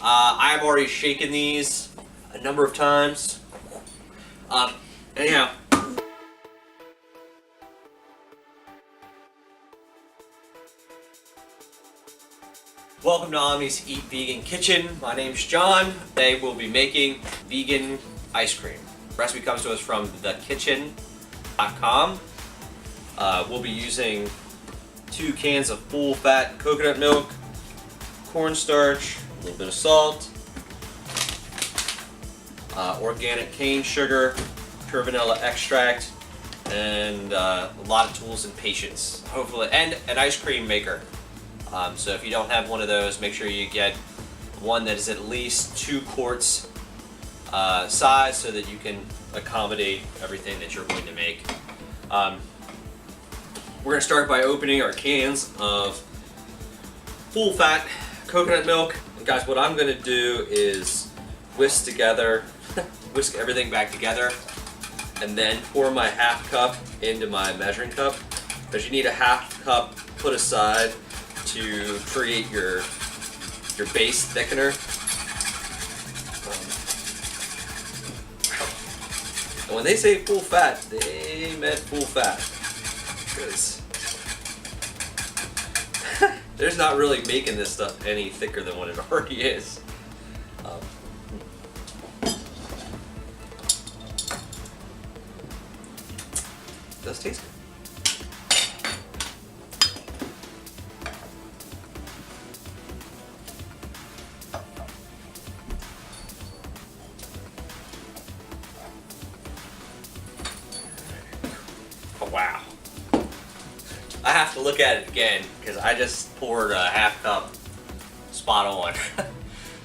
I've already shaken these a number of times. Anyhow. Welcome to Omnis Eat Vegan Kitchen. My name's John. Today we'll be making vegan ice cream. The recipe comes to us from thekitchen.com. We'll be using 2 cans of full-fat coconut milk, cornstarch, a little bit of salt, organic cane sugar, pure vanilla extract, and a lot of tools and patience. Hopefully, and an ice cream maker. So if you don't have one of those, make sure you get one that is at least 2 quarts size so that you can accommodate everything that you're going to make. We're going to start by opening our cans of full-fat coconut milk. And guys, what I'm going to do is whisk everything back together, and then pour my half cup into my measuring cup, because you need a half cup put aside to create your base thickener. And when they say full fat, they meant full fat, because there's not really making this stuff any thicker than what it already is. It does taste good. Oh, wow. I have to look at it again because I just poured a half cup spot on.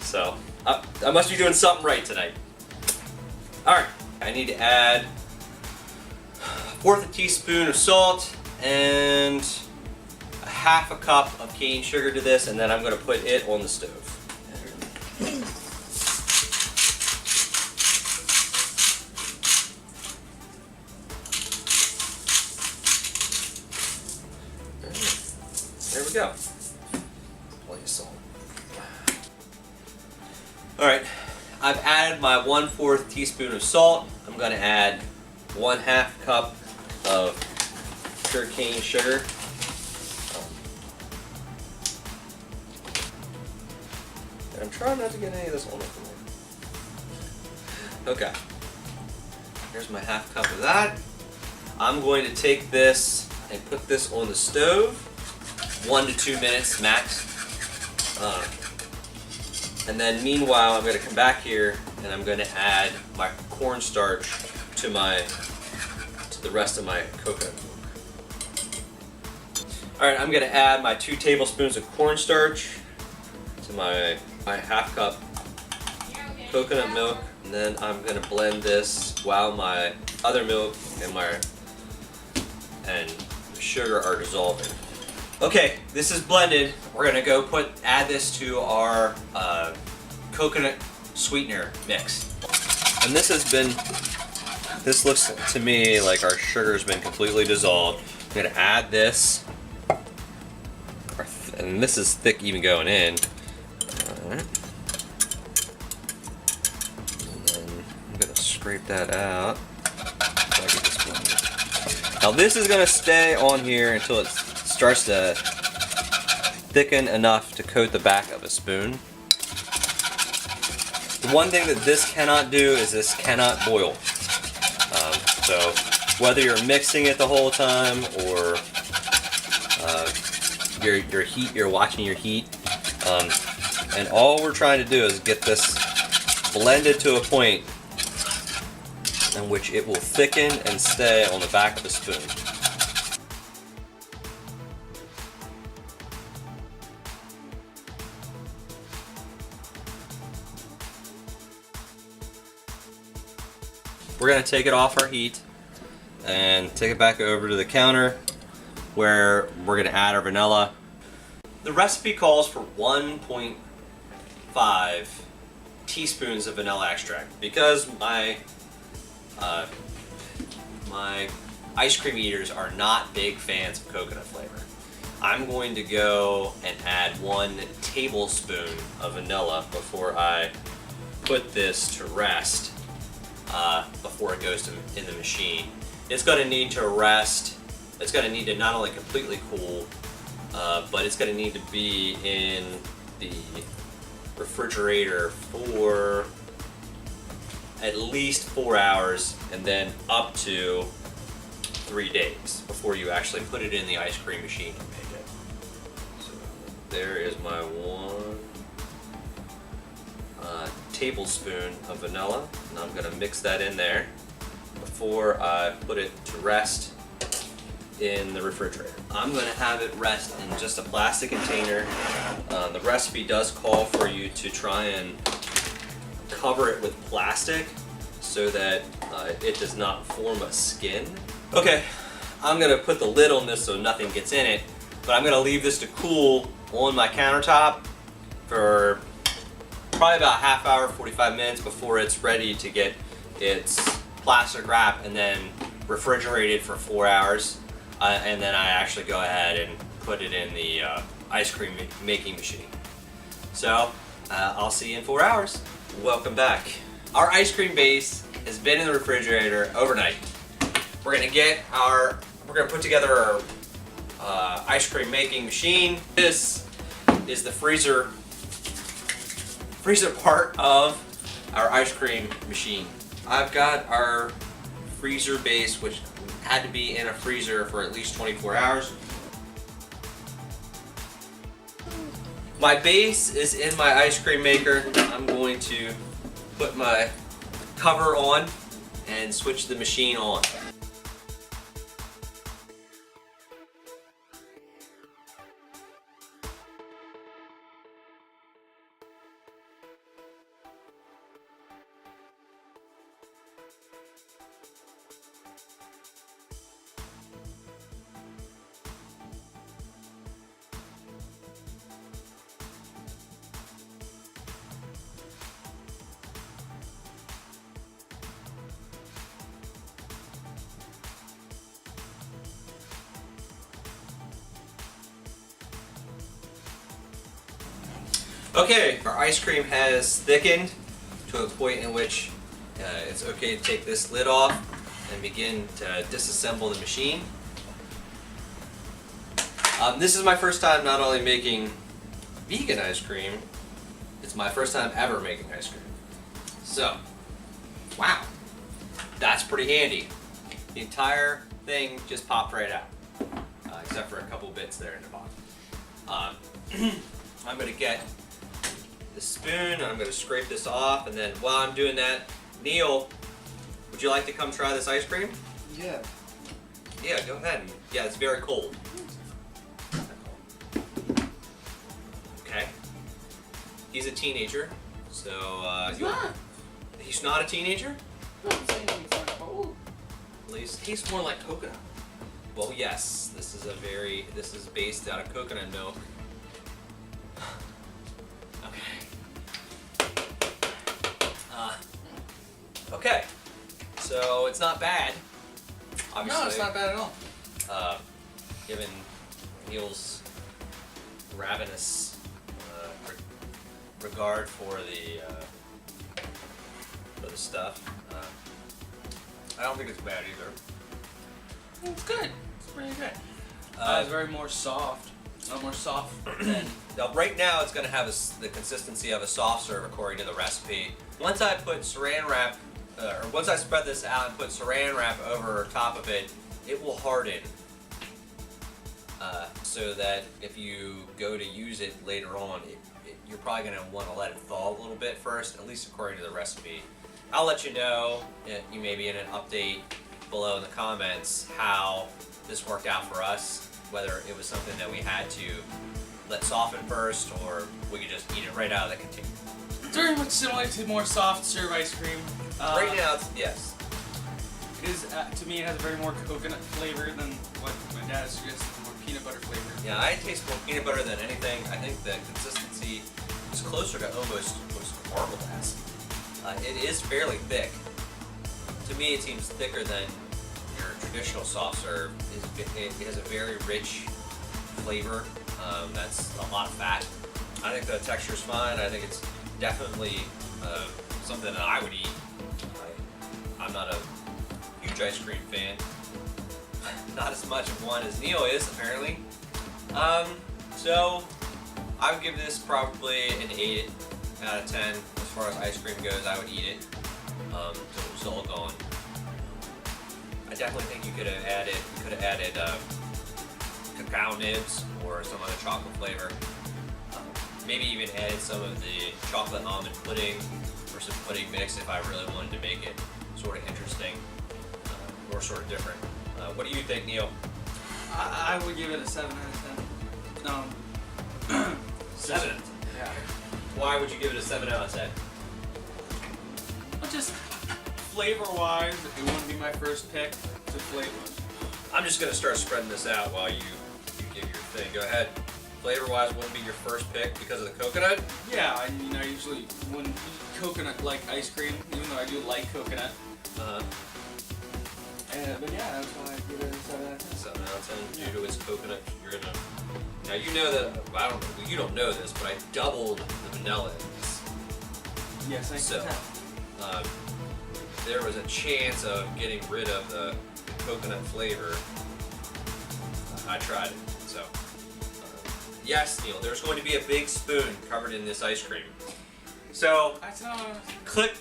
So I must be doing something right tonight. Alright, I need to add 1/4 teaspoon of salt and a half a cup of cane sugar to this, and then I'm going to put it on the stove. There we go. Plenty of salt. Alright, I've added my 1/4 teaspoon of salt. I'm going to add 1/2 cup of pure cane sugar. And I'm trying not to get any of this on the floor. Okay. Here's my half cup of that. I'm going to take this and put this on the stove. 1 to 2 minutes max. And then meanwhile, I'm going to come back here and I'm going to add my cornstarch to the rest of my coconut milk. Alright, I'm going to add my 2 tablespoons of cornstarch to my half cup coconut milk, and then I'm going to blend this while my other milk and sugar are dissolving. Okay, this is blended. We're gonna go add this to our coconut sweetener mix. And this looks to me like our sugar's been completely dissolved. I'm gonna add this, and this is thick even going in. Alright. And then I'm gonna scrape that out so I get this blended. Now this is gonna stay on here until it starts to thicken enough to coat the back of a spoon. The one thing that this cannot do is this cannot boil. So whether you're mixing it the whole time or you're watching your heat, and all we're trying to do is get this blended to a point in which it will thicken and stay on the back of the spoon. We're going to take it off our heat and take it back over to the counter where we're going to add our vanilla. The recipe calls for 1.5 teaspoons of vanilla extract because my ice cream eaters are not big fans of coconut flavor. I'm going to go and add 1 tablespoon of vanilla before I put this to rest, before it goes in the machine. It's going to need to rest. It's going to need to not only completely cool, but it's going to need to be in the refrigerator for at least 4 hours and then up to 3 days before you actually put it in the ice cream machine and make it. So there is my 1 tablespoon of vanilla, and I'm going to mix that in there before I put it to rest in the refrigerator. I'm going to have it rest in just a plastic container. The recipe does call for you to try and cover it with plastic so that it does not form a skin. Okay, I'm going to put the lid on this so nothing gets in it, but I'm going to leave this to cool on my countertop for probably about a half hour, 45 minutes before it's ready to get its plastic wrap and then refrigerated for 4 hours. And then I actually go ahead and put it in the ice cream making machine. So I'll see you in 4 hours. Welcome back. Our ice cream base has been in the refrigerator overnight. We're gonna put together our ice cream making machine. This is the freezer part of our ice cream machine. I've got our freezer base, which had to be in a freezer for at least 24 hours. My base is in my ice cream maker. I'm going to put my cover on and switch the machine on. Okay, our ice cream has thickened to a point in which it's okay to take this lid off and begin to disassemble the machine. This is my first time not only making vegan ice cream, it's my first time ever making ice cream. So, wow, that's pretty handy. The entire thing just popped right out, except for a couple bits there in the bottom. I'm going to get the spoon and I'm going to scrape this off, and then while I'm doing that, Neil, would you like to come try this ice cream? Yeah. Yeah, go ahead. Yeah, it's very cold. Okay. He's a teenager, so he's not a teenager? No, I'm saying he's not cold. At least he's more like coconut. Well, yes, this is based out of coconut milk. Okay, so it's not bad, obviously. No, it's not bad at all. Given Neil's ravenous regard for the stuff, I don't think it's bad either. It's good. It's pretty good. It's very more soft. It's not more soft than... Now, right now, it's going to have the consistency of a soft serve according to the recipe. Once I put saran wrap, or once I spread this out and put saran wrap over top of it, it will harden. So that if you go to use it later on, you're probably going to want to let it thaw a little bit first, at least according to the recipe. I'll let you know, you maybe in an update below in the comments, how this worked out for us, whether it was something that we had to let soften first, or we could just eat it right out of the container. It's very much similar to more soft serve ice cream. Right now, yes. It is, to me, it has a very more coconut flavor than what my dad suggested, more peanut butter flavor. Yeah, I taste more peanut butter than anything. I think the consistency is closer to almost caramel-esque. It is fairly thick. To me, it seems thicker than your traditional soft serve. It has a very rich flavor. That's a lot of fat. I think the texture is fine. I think it's definitely something that I would eat. I'm not a huge ice cream fan. Not as much of one as Neil is, apparently. So I would give this probably an 8 out of 10 as far as ice cream goes. I would eat it. So it was all gone. I definitely think you could have added cacao nibs or some other chocolate flavor. Maybe even added some of the chocolate almond pudding or some pudding mix if I really wanted to make it sort of interesting or sort of different. What do you think, Neil? I would give it a 7 out of 10. No. 7? Yeah. Why would you give it a 7 out of 10? Well, just flavor-wise, it wouldn't be my first pick to flavor. I'm just going to start spreading this out while you give your thing. Go ahead. Flavor-wise, wouldn't be your first pick because of the coconut? Yeah, I usually wouldn't eat coconut-like ice cream, even though I do like coconut. But yeah, that's why I give it a 7 out of 10. 7 out of 10 due to its coconut. You're gonna. Now you know that you don't know this, but I doubled the vanilla in this. Yes, I So, can tell. there was a chance of getting rid of the coconut flavor. I tried it. So, yes, Neil, there's going to be a big spoon covered in this ice cream. So, click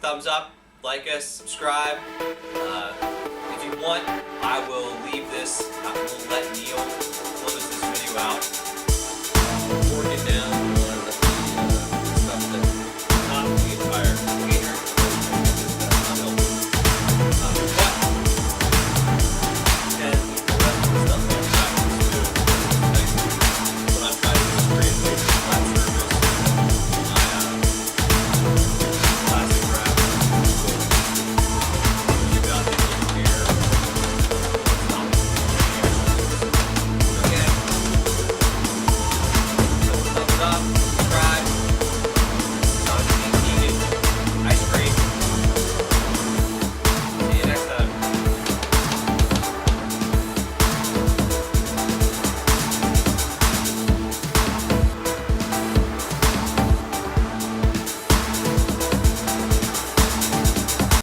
thumbs up, like us, subscribe. If you want, I will leave this. I will let Neil close this video out. Work it down.